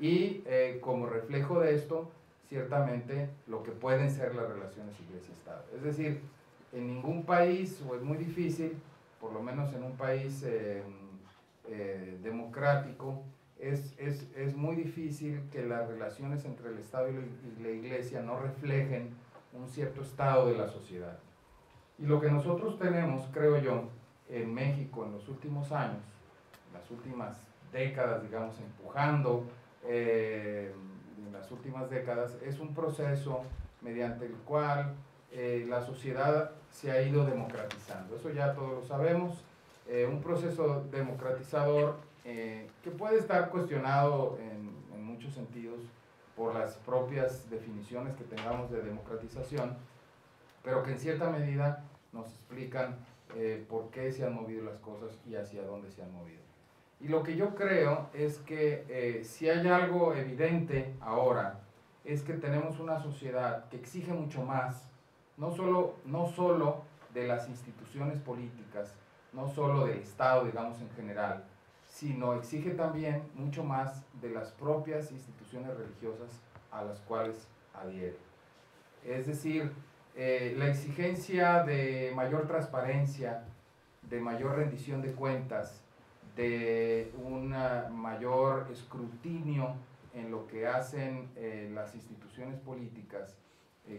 y como reflejo de esto, ciertamente lo que pueden ser las relaciones Iglesia-Estado. Es decir, en ningún país, o es muy difícil, por lo menos en un país democrático, es muy difícil que las relaciones entre el Estado y la Iglesia no reflejen un cierto estado de la sociedad. Y lo que nosotros tenemos, creo yo, en México en los últimos años, las últimas décadas, digamos, empujando en las últimas décadas, es un proceso mediante el cual la sociedad se ha ido democratizando. Eso ya todos lo sabemos. Un proceso democratizador que puede estar cuestionado en muchos sentidos por las propias definiciones que tengamos de democratización, pero que en cierta medida nos explican por qué se han movido las cosas y hacia dónde se han movido. Y lo que yo creo es que si hay algo evidente ahora, es que tenemos una sociedad que exige mucho más, no solo de las instituciones políticas, no solo del Estado, digamos, en general, sino exige también mucho más de las propias instituciones religiosas a las cuales adhiere. Es decir, la exigencia de mayor transparencia, de mayor rendición de cuentas, de un mayor escrutinio en lo que hacen las instituciones políticas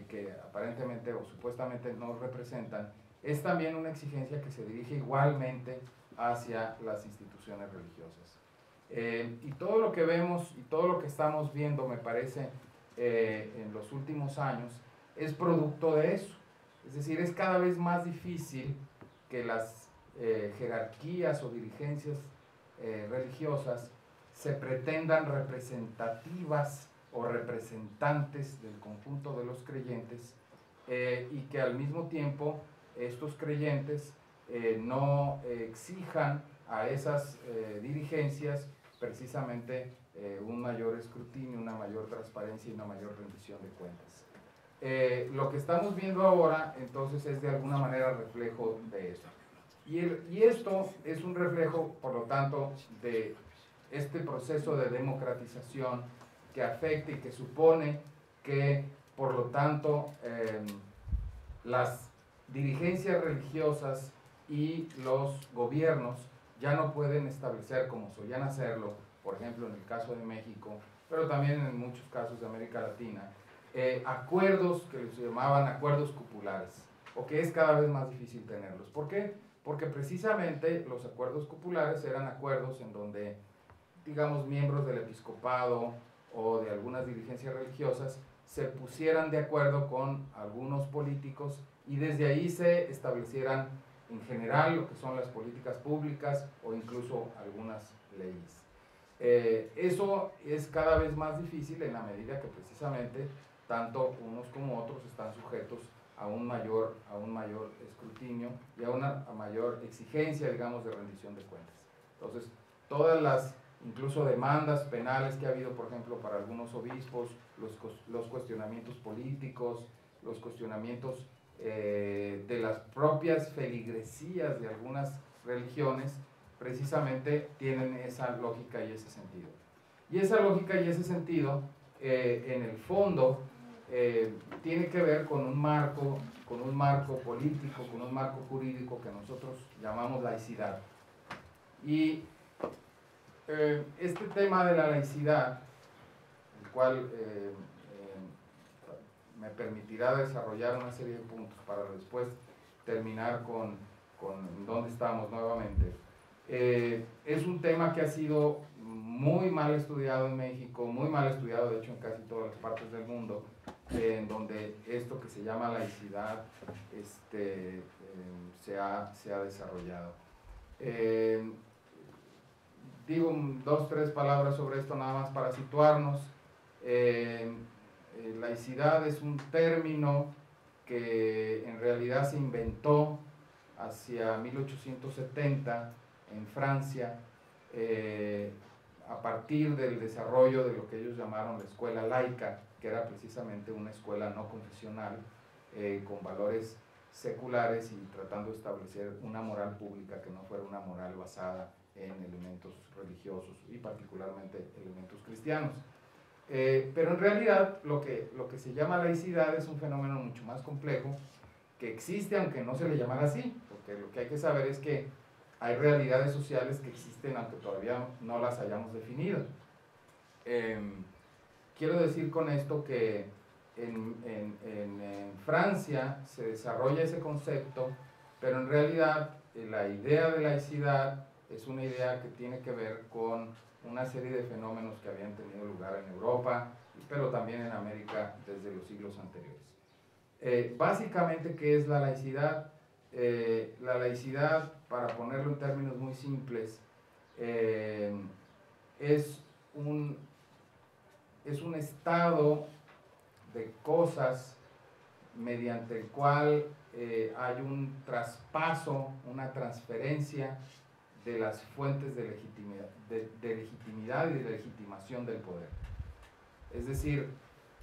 que aparentemente o supuestamente nos representan, es también una exigencia que se dirige igualmente hacia las instituciones religiosas. Y todo lo que vemos y todo lo que estamos viendo, me parece, en los últimos años, es producto de eso. Es decir, es cada vez más difícil que las jerarquías o dirigencias religiosas se pretendan representativas o representantes del conjunto de los creyentes y que al mismo tiempo estos creyentes no exijan a esas dirigencias precisamente un mayor escrutinio, una mayor transparencia y una mayor rendición de cuentas. Lo que estamos viendo ahora entonces es de alguna manera reflejo de eso. Y esto es un reflejo, por lo tanto, de este proceso de democratización que afecta y que supone que, por lo tanto, las dirigencias religiosas y los gobiernos ya no pueden establecer, como solían hacerlo, por ejemplo, en el caso de México, pero también en muchos casos de América Latina, acuerdos que se llamaban acuerdos cupulares, o que es cada vez más difícil tenerlos. ¿Por qué? Porque precisamente los acuerdos cupulares eran acuerdos en donde, digamos, miembros del episcopado o de algunas dirigencias religiosas se pusieran de acuerdo con algunos políticos y desde ahí se establecieran en general lo que son las políticas públicas o incluso algunas leyes. Eso es cada vez más difícil en la medida que precisamente tanto unos como otros están sujetos a un mayor escrutinio y a una mayor exigencia, digamos, de rendición de cuentas. Entonces, todas las incluso demandas penales que ha habido, por ejemplo, para algunos obispos, los cuestionamientos políticos, los cuestionamientos de las propias feligresías de algunas religiones, precisamente tienen esa lógica y ese sentido. Y esa lógica y ese sentido, en el fondo, tiene que ver con un marco político, con un marco jurídico que nosotros llamamos laicidad. Y este tema de la laicidad, el cual me permitirá desarrollar una serie de puntos para después terminar con dónde estamos nuevamente, es un tema que ha sido muy mal estudiado en México, muy mal estudiado de hecho en casi todas las partes del mundo, en donde esto que se llama laicidad se ha desarrollado. Digo dos, tres palabras sobre esto nada más para situarnos. Laicidad es un término que en realidad se inventó hacia 1870 en Francia, a partir del desarrollo de lo que ellos llamaron la escuela laica, que era precisamente una escuela no confesional, con valores seculares y tratando de establecer una moral pública que no fuera una moral basada en elementos religiosos y particularmente elementos cristianos. Pero en realidad lo que se llama laicidad es un fenómeno mucho más complejo, que existe aunque no se le llamara así, porque lo que hay que saber es que hay realidades sociales que existen aunque todavía no las hayamos definido. Quiero decir con esto que en Francia se desarrolla ese concepto, pero en realidad la idea de laicidad es una idea que tiene que ver con una serie de fenómenos que habían tenido lugar en Europa, pero también en América desde los siglos anteriores. Básicamente, ¿qué es la laicidad? La laicidad, para ponerlo en términos muy simples, es un estado de cosas mediante el cual hay un traspaso, una transferencia de las fuentes de legitimidad y de legitimación del poder. Es decir,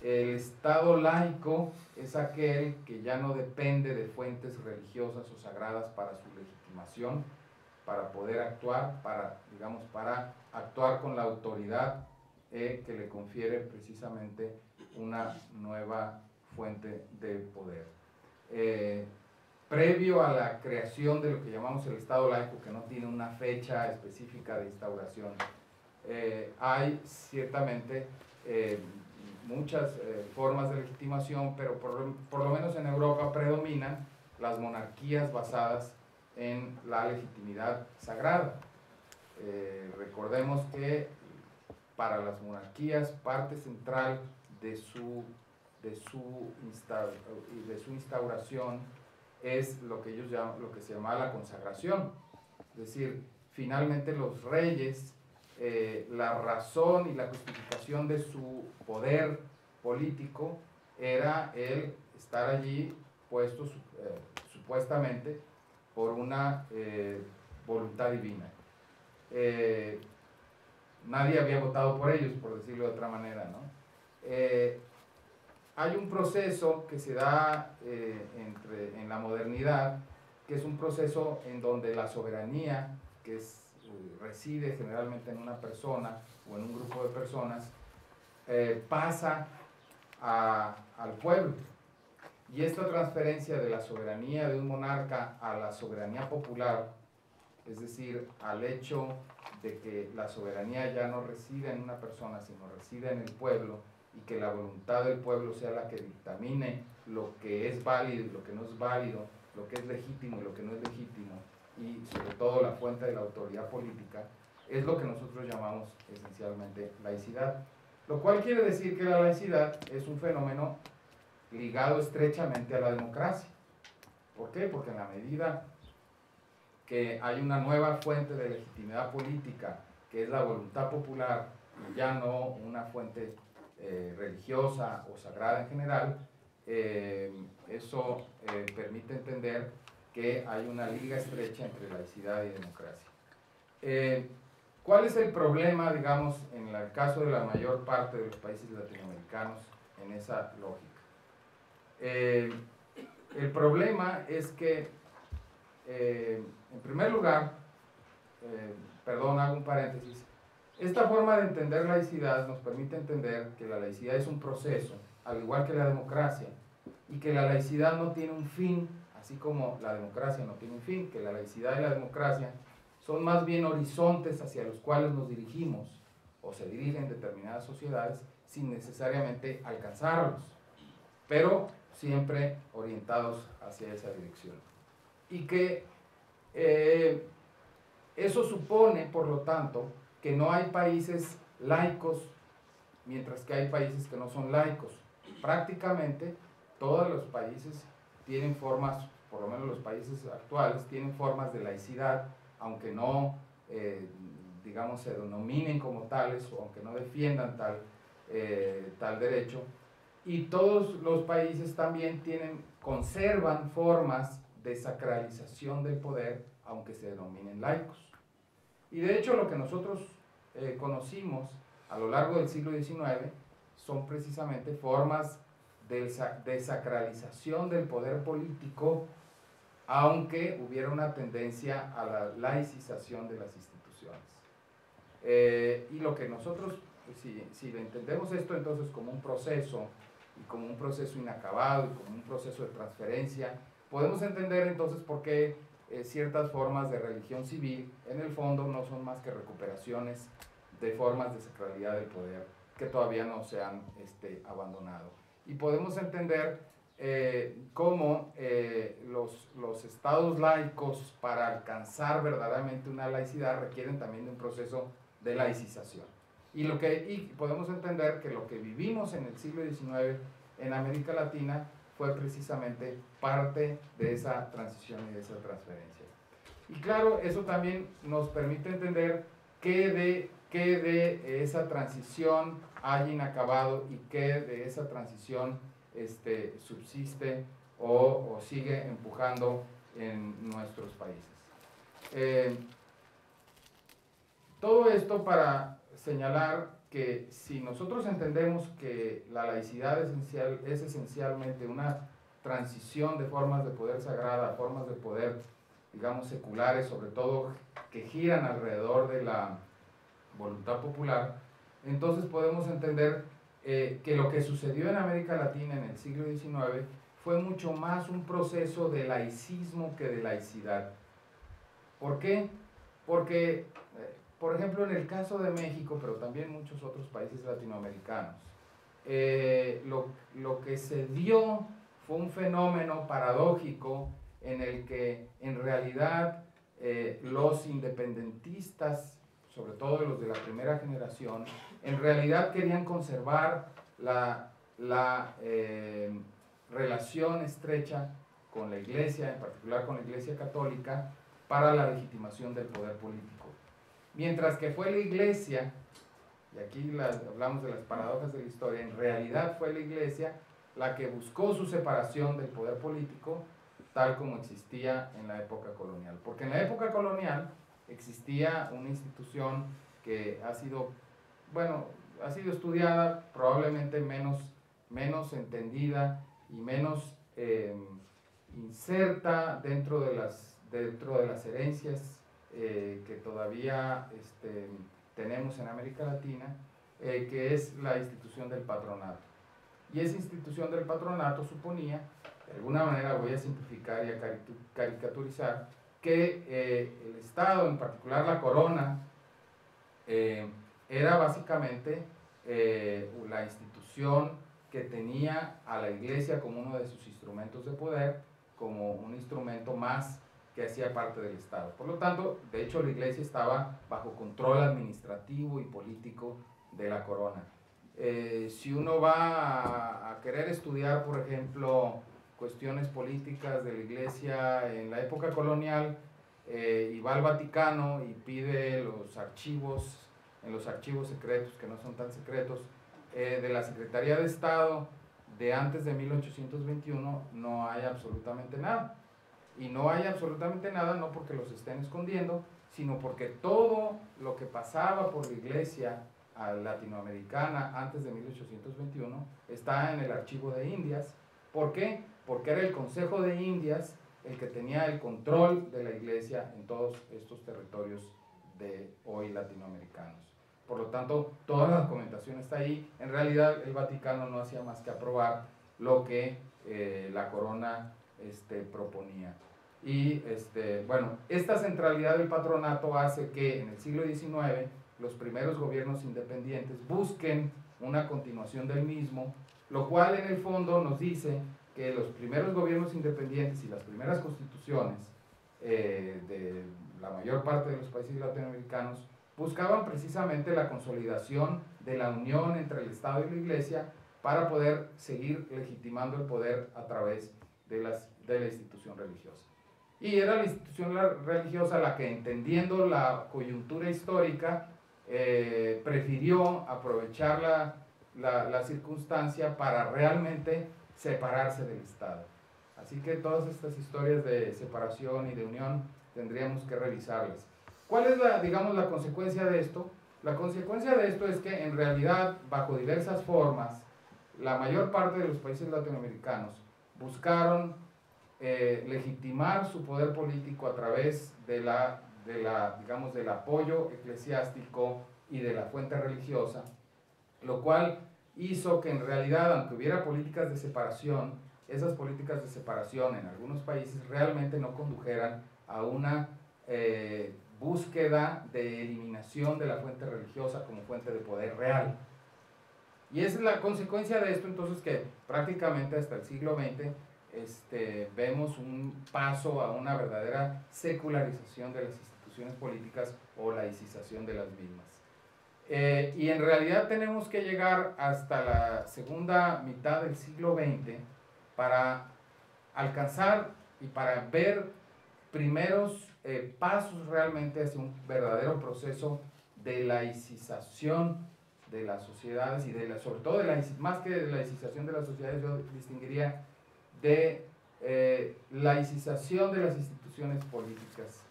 el Estado laico es aquel que ya no depende de fuentes religiosas o sagradas para su legitimación, para poder actuar, para actuar con la autoridad que le confiere precisamente una nueva fuente de poder. Previo a la creación de lo que llamamos el Estado laico, que no tiene una fecha específica de instauración, hay ciertamente muchas formas de legitimación, pero por lo menos en Europa predominan las monarquías basadas en la legitimidad sagrada. Recordemos que para las monarquías parte central de su instauración es lo que ellos llaman, lo que se llama la consagración. Es decir, finalmente los reyes, la razón y la justificación de su poder político era el estar allí puestos supuestamente por una voluntad divina. Nadie había votado por ellos, por decirlo de otra manera, ¿no? Hay un proceso que se da en la modernidad, que es un proceso en donde la soberanía, que reside generalmente en una persona o en un grupo de personas, pasa al pueblo. Y esta transferencia de la soberanía de un monarca a la soberanía popular, es decir, al hecho de que la soberanía ya no reside en una persona, sino reside en el pueblo, y que la voluntad del pueblo sea la que dictamine lo que es válido y lo que no es válido, lo que es legítimo y lo que no es legítimo, y sobre todo la fuente de la autoridad política, es lo que nosotros llamamos esencialmente laicidad. Lo cual quiere decir que la laicidad es un fenómeno ligado estrechamente a la democracia. ¿Por qué? Porque en la medida que hay una nueva fuente de legitimidad política, que es la voluntad popular, y ya no una fuente religiosa o sagrada en general, eso permite entender que hay una liga estrecha entre laicidad y democracia. ¿Cuál es el problema, digamos, en el caso de la mayor parte de los países latinoamericanos en esa lógica? El problema es que, en primer lugar, perdón, hago un paréntesis, esta forma de entender laicidad nos permite entender que la laicidad es un proceso, al igual que la democracia, y que la laicidad no tiene un fin, así como la democracia no tiene un fin, que la laicidad y la democracia son más bien horizontes hacia los cuales nos dirigimos, o se dirigen determinadas sociedades, sin necesariamente alcanzarlos, pero siempre orientados hacia esa dirección. Y que eso supone, por lo tanto, que no hay países laicos, mientras que hay países que no son laicos. Prácticamente todos los países tienen formas, por lo menos los países actuales, tienen formas de laicidad, aunque no, digamos, se denominen como tales, o aunque no defiendan tal derecho. Y todos los países también conservan formas de sacralización del poder, aunque se denominen laicos. Y de hecho lo que nosotros conocimos a lo largo del siglo XIX son precisamente formas de sacralización del poder político, aunque hubiera una tendencia a la laicización de las instituciones. Y lo que nosotros si entendemos esto entonces como un proceso, y como un proceso inacabado, y como un proceso de transferencia, podemos entender entonces por qué ciertas formas de religión civil, en el fondo, no son más que recuperaciones de formas de sacralidad del poder que todavía no se han abandonado. Y podemos entender cómo los estados laicos, para alcanzar verdaderamente una laicidad, requieren también de un proceso de laicización. Y podemos entender que lo que vivimos en el siglo XIX en América Latina fue precisamente parte de esa transición y de esa transferencia. Y claro, eso también nos permite entender qué de esa transición hay inacabado y qué de esa transición subsiste o sigue empujando en nuestros países. Todo esto para señalar que si nosotros entendemos que la laicidad es esencialmente una transición de formas de poder sagrada a formas de poder, digamos, seculares, sobre todo que giran alrededor de la voluntad popular, entonces podemos entender que lo que sucedió en América Latina en el siglo XIX fue mucho más un proceso de laicismo que de laicidad. ¿Por qué? Porque, por ejemplo, en el caso de México, pero también muchos otros países latinoamericanos, lo que se dio fue un fenómeno paradójico en el que en realidad los independentistas, sobre todo los de la primera generación, en realidad querían conservar la relación estrecha con la Iglesia, en particular con la Iglesia católica, para la legitimación del poder político. Mientras que fue la Iglesia, y aquí hablamos de las paradojas de la historia, en realidad fue la Iglesia la que buscó su separación del poder político tal como existía en la época colonial. Porque en la época colonial existía una institución que ha sido estudiada, probablemente menos entendida y menos inserta dentro de las herencias que todavía tenemos en América Latina, que es la institución del patronato. Y esa institución del patronato suponía, de alguna manera voy a simplificar y a caricaturizar, que el Estado, en particular la corona, era básicamente la institución que tenía a la Iglesia como uno de sus instrumentos de poder, como un instrumento más que hacía parte del Estado. Por lo tanto, de hecho, la Iglesia estaba bajo control administrativo y político de la corona. Si uno va a querer estudiar, por ejemplo, cuestiones políticas de la Iglesia en la época colonial, y va al Vaticano y pide los archivos, en los archivos secretos, que no son tan secretos, de la Secretaría de Estado de antes de 1821, no hay absolutamente nada. Y no hay absolutamente nada no porque los estén escondiendo, sino porque todo lo que pasaba por la Iglesia latinoamericana antes de 1821 está en el Archivo de Indias. ¿Por qué? Porque era el Consejo de Indias el que tenía el control de la Iglesia en todos estos territorios de hoy latinoamericanos. Por lo tanto, toda la documentación está ahí. En realidad, el Vaticano no hacía más que aprobar lo que la corona proponía. Y bueno, esta centralidad del patronato hace que en el siglo XIX los primeros gobiernos independientes busquen una continuación del mismo, lo cual en el fondo nos dice que los primeros gobiernos independientes y las primeras constituciones de la mayor parte de los países latinoamericanos buscaban precisamente la consolidación de la unión entre el Estado y la Iglesia para poder seguir legitimando el poder a través de la institución religiosa. Y era la institución religiosa la que, entendiendo la coyuntura histórica, prefirió aprovechar la circunstancia para realmente separarse del Estado. Así que todas estas historias de separación y de unión tendríamos que revisarlas. ¿Cuál es la consecuencia de esto? La consecuencia de esto es que en realidad, bajo diversas formas, la mayor parte de los países latinoamericanos buscaron legitimar su poder político a través del apoyo eclesiástico y de la fuente religiosa, lo cual hizo que en realidad, aunque hubiera políticas de separación, esas políticas de separación en algunos países realmente no condujeran a una búsqueda de eliminación de la fuente religiosa como fuente de poder real. Y esa es la consecuencia de esto, entonces, que prácticamente hasta el siglo XX vemos un paso a una verdadera secularización de las instituciones políticas o laicización de las mismas. Y en realidad tenemos que llegar hasta la segunda mitad del siglo XX para alcanzar y para ver primeros pasos realmente hacia un verdadero proceso de laicización de las sociedades y sobre todo más que de laicización de las sociedades, yo distinguiría de laicización de las instituciones políticas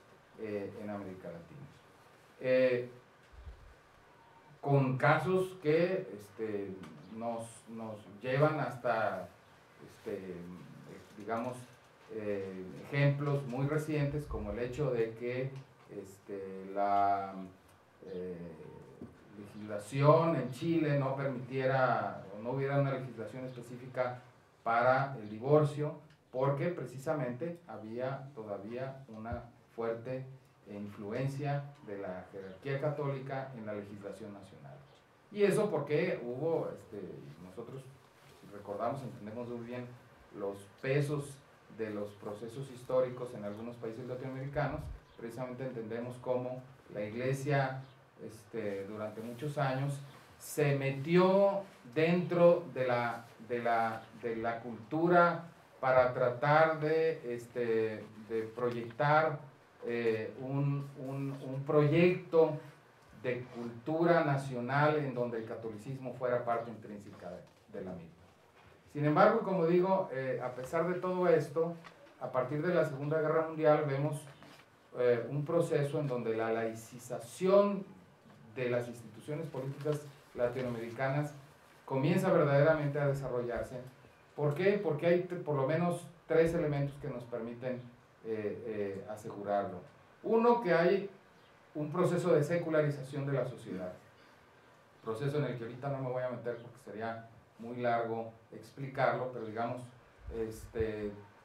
en América Latina. Con casos que nos llevan hasta, digamos, ejemplos muy recientes, como el hecho de que la legislación en Chile no permitiera o no hubiera una legislación específica para el divorcio, porque precisamente había todavía una fuerte influencia de la jerarquía católica en la legislación nacional. Y eso porque hubo, nosotros recordamos, entendemos muy bien los pesos de los procesos históricos en algunos países latinoamericanos, precisamente entendemos cómo la Iglesia durante muchos años se metió dentro de la cultura para tratar de proyectar un proyecto de cultura nacional en donde el catolicismo fuera parte intrínseca de la misma. Sin embargo, como digo, a pesar de todo esto, a partir de la Segunda Guerra Mundial vemos un proceso en donde la laicización de las instituciones políticas latinoamericanas comienza verdaderamente a desarrollarse. ¿Por qué? Porque hay por lo menos tres elementos que nos permiten asegurarlo. Uno, que hay un proceso de secularización de la sociedad, proceso en el que ahorita no me voy a meter porque sería muy largo explicarlo, pero digamos,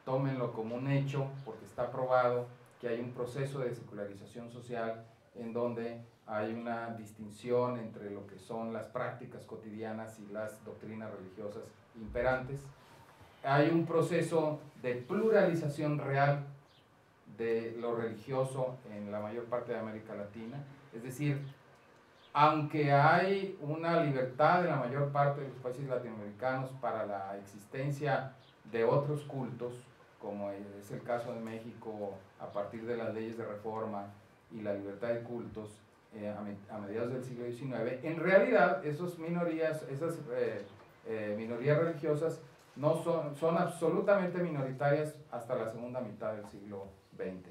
tómenlo como un hecho, porque está probado que hay un proceso de secularización social en donde hay una distinción entre lo que son las prácticas cotidianas y las doctrinas religiosas imperantes. Hay un proceso de pluralización real de lo religioso en la mayor parte de América Latina, es decir, aunque hay una libertad en la mayor parte de los países latinoamericanos para la existencia de otros cultos, como es el caso de México a partir de las leyes de reforma y la libertad de cultos a mediados del siglo XIX, en realidad esas minorías religiosas no son absolutamente minoritarias hasta la segunda mitad del siglo XX.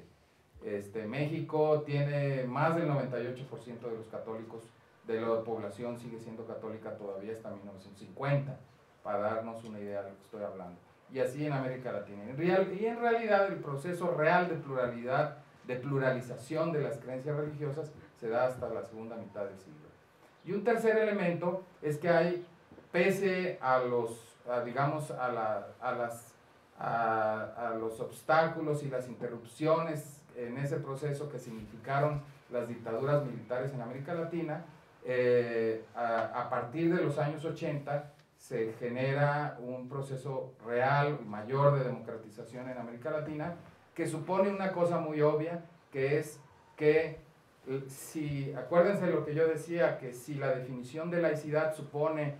México tiene más del 98% de los católicos, de la población sigue siendo católica todavía hasta 1950, para darnos una idea de lo que estoy hablando. Y así en América Latina. Y en realidad el proceso real de pluralidad, de pluralización de las creencias religiosas se da hasta la segunda mitad del siglo. Y un tercer elemento es que hay, pese a los, digamos, a los obstáculos y las interrupciones en ese proceso que significaron las dictaduras militares en América Latina, a partir de los años 80 se genera un proceso real, mayor de democratización en América Latina, que supone una cosa muy obvia, que es que acuérdense lo que yo decía, que si la definición de laicidad supone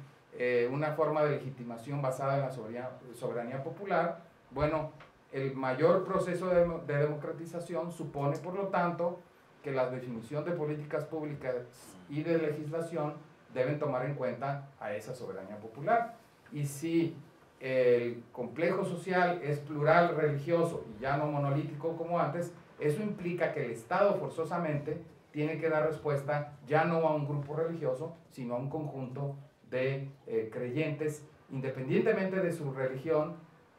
una forma de legitimación basada en la soberanía popular, bueno, el mayor proceso de democratización supone, por lo tanto, que la definición de políticas públicas y de legislación deben tomar en cuenta a esa soberanía popular. Y si el complejo social es plural religioso y ya no monolítico como antes, eso implica que el Estado forzosamente tiene que dar respuesta ya no a un grupo religioso, sino a un conjunto de creyentes, independientemente de su religión,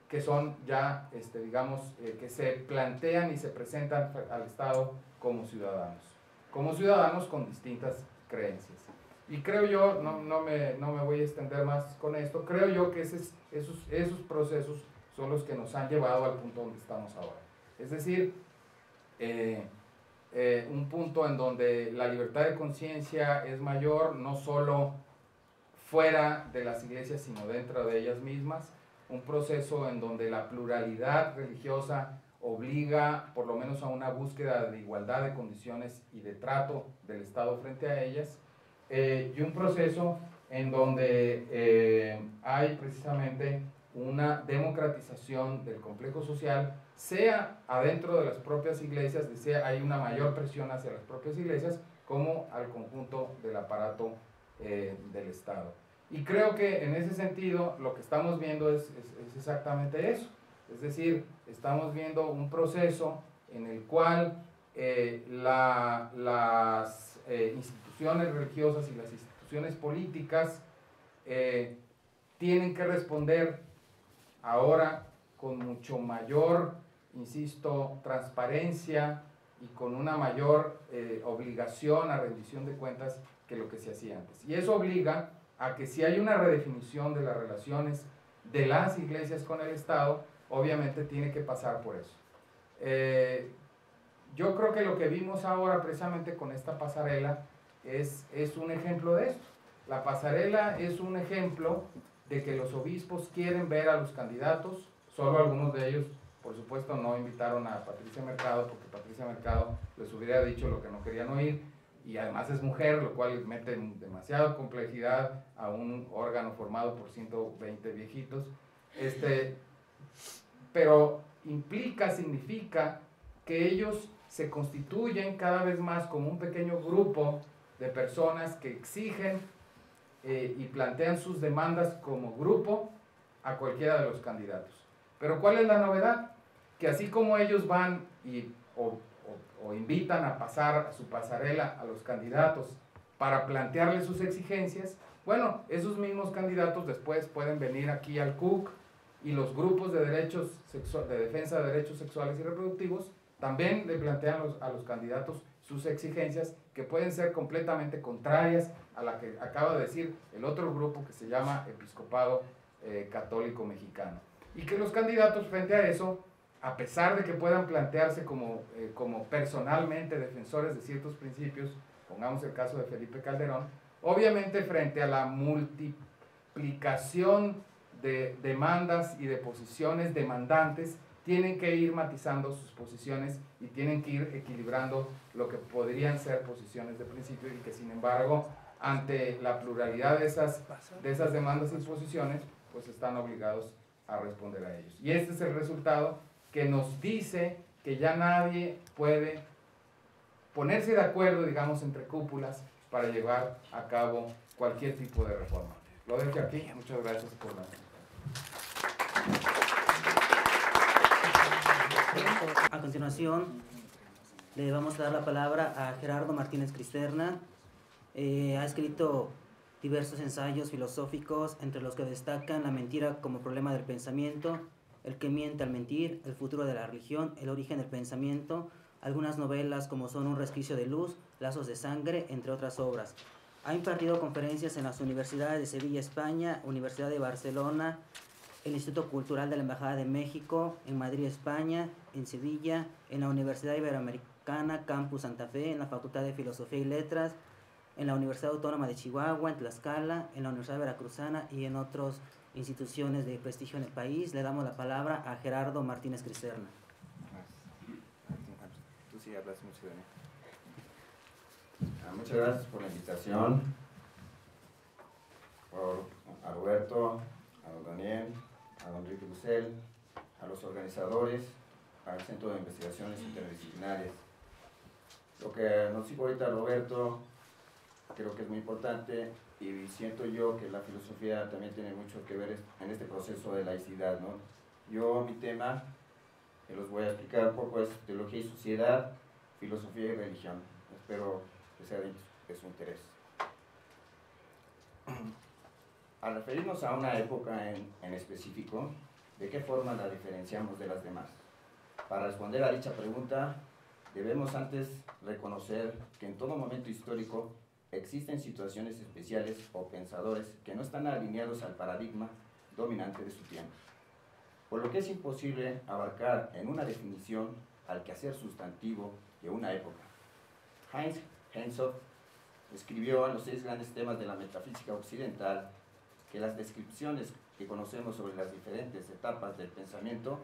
que son ya, digamos, que se plantean y se presentan al Estado como ciudadanos con distintas creencias. Y creo yo, no me voy a extender más con esto, creo yo que esos procesos son los que nos han llevado al punto donde estamos ahora. Es decir, un punto en donde la libertad de conciencia es mayor, no solo fuera de las iglesias, sino dentro de ellas mismas, un proceso en donde la pluralidad religiosa obliga por lo menos a una búsqueda de igualdad de condiciones y de trato del Estado frente a ellas, y un proceso en donde hay precisamente una democratización del complejo social, sea adentro de las propias iglesias, sea hay una mayor presión hacia las propias iglesias, como al conjunto del aparato del Estado. Y creo que en ese sentido lo que estamos viendo es exactamente eso. Es decir, estamos viendo un proceso en el cual las instituciones religiosas y las instituciones políticas tienen que responder ahora con mucho mayor, insisto, transparencia y con una mayor obligación a rendición de cuentas que lo que se hacía antes. Y eso obliga a que si hay una redefinición de las relaciones de las iglesias con el Estado, obviamente tiene que pasar por eso. Yo creo que lo que vimos ahora precisamente con esta pasarela es un ejemplo de esto. La pasarela es un ejemplo de que los obispos quieren ver a los candidatos, solo algunos de ellos, por supuesto, no invitaron a Patricia Mercado, porque Patricia Mercado les hubiera dicho lo que no querían oír, y además es mujer, lo cual mete demasiada complejidad a un órgano formado por 120 viejitos, pero significa que ellos se constituyen cada vez más como un pequeño grupo de personas que exigen y plantean sus demandas como grupo a cualquiera de los candidatos. Pero ¿cuál es la novedad? Que así como ellos van o invitan a pasar a su pasarela a los candidatos para plantearles sus exigencias, bueno, esos mismos candidatos después pueden venir aquí al CUC y los grupos de defensa de derechos sexuales y reproductivos también le plantean a los candidatos sus exigencias, que pueden ser completamente contrarias a la que acaba de decir el otro grupo que se llama Episcopado Católico Mexicano. Y que los candidatos frente a eso, a pesar de que puedan plantearse como personalmente defensores de ciertos principios, pongamos el caso de Felipe Calderón, obviamente frente a la multiplicación de demandas y de posiciones demandantes, tienen que ir matizando sus posiciones y tienen que ir equilibrando lo que podrían ser posiciones de principio y que sin embargo ante la pluralidad de esas demandas y posiciones pues están obligados a responder a ellos. Y este es el resultado que nos dice que ya nadie puede ponerse de acuerdo, digamos, entre cúpulas para llevar a cabo cualquier tipo de reforma. Lo dejo aquí, muchas gracias por la atención. A continuación, le vamos a dar la palabra a Gerardo Martínez Cristerna. Ha escrito diversos ensayos filosóficos, entre los que destacan La mentira como problema del pensamiento, El que miente al mentir, El futuro de la religión, El origen del pensamiento, algunas novelas como son Un resquicio de luz, Lazos de sangre, entre otras obras. Ha impartido conferencias en las universidades de Sevilla, España, Universidad de Barcelona, el Instituto Cultural de la Embajada de México, en Madrid, España, en Sevilla, en la Universidad Iberoamericana, Campus Santa Fe, en la Facultad de Filosofía y Letras, en la Universidad Autónoma de Chihuahua, en Tlaxcala, en la Universidad Veracruzana y en otras instituciones de prestigio en el país. Le damos la palabra a Gerardo Martínez Cristerna. Tú sí hablas mucho de mí. Muchas gracias por la invitación, a Roberto, a don Daniel, a don Enrique Bucel, a los organizadores, al Centro de Investigaciones Interdisciplinarias. Lo que nos dijo ahorita Roberto creo que es muy importante y siento yo que la filosofía también tiene mucho que ver en este proceso de laicidad, ¿no? Yo, mi tema, que los voy a explicar un poco, es teología y sociedad, filosofía y religión. Espero que sea de su interés. Al referirnos a una época en específico, ¿de qué forma la diferenciamos de las demás? Para responder a dicha pregunta, debemos antes reconocer que en todo momento histórico existen situaciones especiales o pensadores que no están alineados al paradigma dominante de su tiempo, por lo que es imposible abarcar en una definición al quehacer sustantivo de una época. Heinz Hensov escribió en los 6 grandes temas de la metafísica occidental que las descripciones que conocemos sobre las diferentes etapas del pensamiento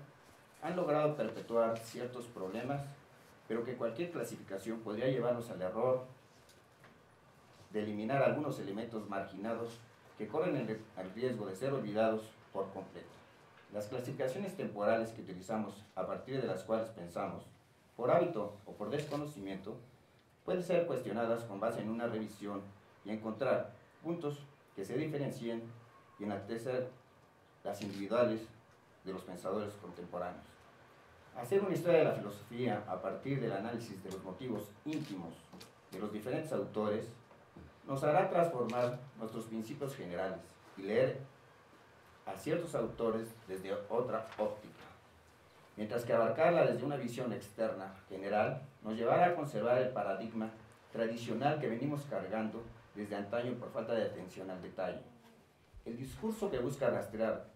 han logrado perpetuar ciertos problemas, pero que cualquier clasificación podría llevarnos al error de eliminar algunos elementos marginados que corren el riesgo de ser olvidados por completo. Las clasificaciones temporales que utilizamos, a partir de las cuales pensamos, por hábito o por desconocimiento, pueden ser cuestionadas con base en una revisión y encontrar puntos que se diferencien y enaltecer las individuales de los pensadores contemporáneos. Hacer una historia de la filosofía a partir del análisis de los motivos íntimos de los diferentes autores nos hará transformar nuestros principios generales y leer a ciertos autores desde otra óptica, mientras que abarcarla desde una visión externa, general, nos llevará a conservar el paradigma tradicional que venimos cargando desde antaño por falta de atención al detalle. El discurso que busca rastrear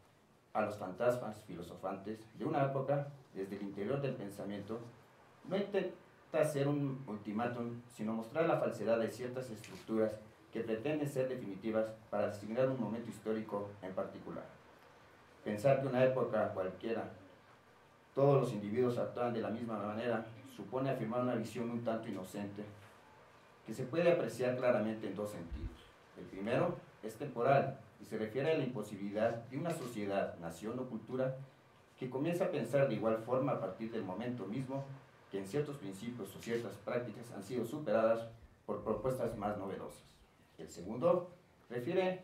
a los fantasmas filosofantes de una época desde el interior del pensamiento no intenta ser un ultimátum, sino mostrar la falsedad de ciertas estructuras que pretenden ser definitivas para designar un momento histórico en particular. Pensar que una época cualquiera todos los individuos actúan de la misma manera supone afirmar una visión un tanto inocente que se puede apreciar claramente en 2 sentidos. El primero es temporal y se refiere a la imposibilidad de una sociedad, nación o cultura que comienza a pensar de igual forma a partir del momento mismo que en ciertos principios o ciertas prácticas han sido superadas por propuestas más novedosas. El segundo refiere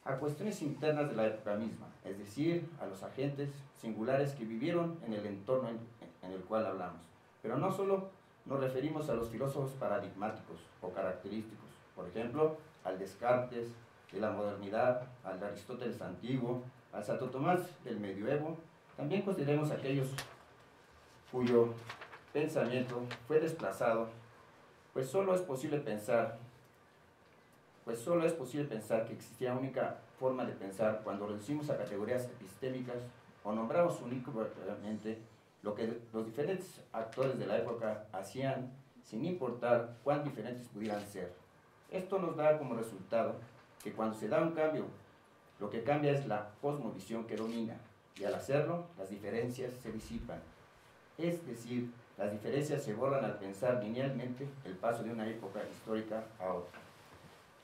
a cuestiones internas de la época misma, es decir, a los agentes singulares que vivieron en el entorno en el cual hablamos. Pero no solo nos referimos a los filósofos paradigmáticos o característicos, por ejemplo, al Descartes de la modernidad, al Aristóteles antiguo, al Santo Tomás del medioevo. También consideremos aquellos cuyo pensamiento fue desplazado, pues solo es posible pensar que existía una única forma de pensar cuando reducimos a categorías epistémicas o nombramos únicamente lo que los diferentes actores de la época hacían sin importar cuán diferentes pudieran ser. Esto nos da como resultado que cuando se da un cambio, lo que cambia es la cosmovisión que domina, y al hacerlo, las diferencias se disipan. Es decir, las diferencias se borran al pensar linealmente el paso de una época histórica a otra.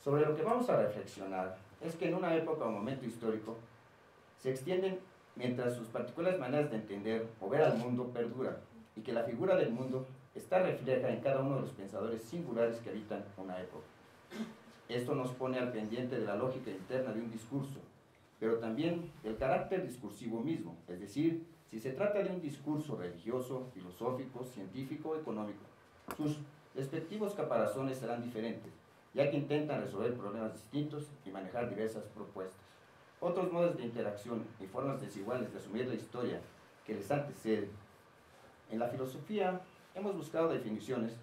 Sobre lo que vamos a reflexionar es que en una época o momento histórico se extienden mientras sus particulares maneras de entender o ver al mundo perduran, y que la figura del mundo está reflejada en cada uno de los pensadores singulares que habitan una época. Esto nos pone al pendiente de la lógica interna de un discurso, pero también del carácter discursivo mismo, es decir, si se trata de un discurso religioso, filosófico, científico o económico, sus respectivos caparazones serán diferentes, ya que intentan resolver problemas distintos y manejar diversas propuestas. Otros modos de interacción y formas desiguales de asumir la historia que les antecede. En la filosofía hemos buscado definiciones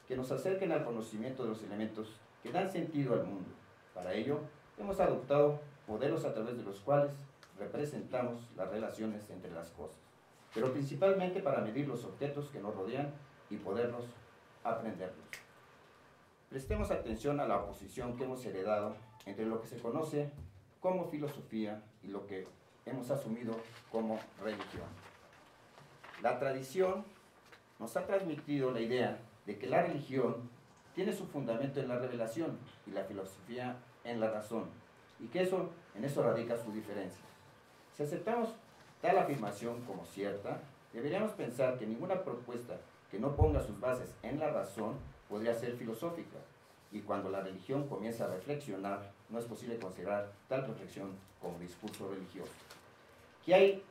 que nos acerquen al conocimiento de los elementos que dan sentido al mundo. Para ello, hemos adoptado modelos a través de los cuales representamos las relaciones entre las cosas, pero principalmente para medir los objetos que nos rodean y poderlos aprenderlos. Prestemos atención a la oposición que hemos heredado entre lo que se conoce como filosofía y lo que hemos asumido como religión. La tradición nos ha transmitido la idea de que la religión tiene su fundamento en la revelación y la filosofía en la razón, y que en eso radica su diferencia. Si aceptamos tal afirmación como cierta, deberíamos pensar que ninguna propuesta que no ponga sus bases en la razón podría ser filosófica, y cuando la religión comienza a reflexionar, no es posible considerar tal reflexión como discurso religioso. ¿Qué hay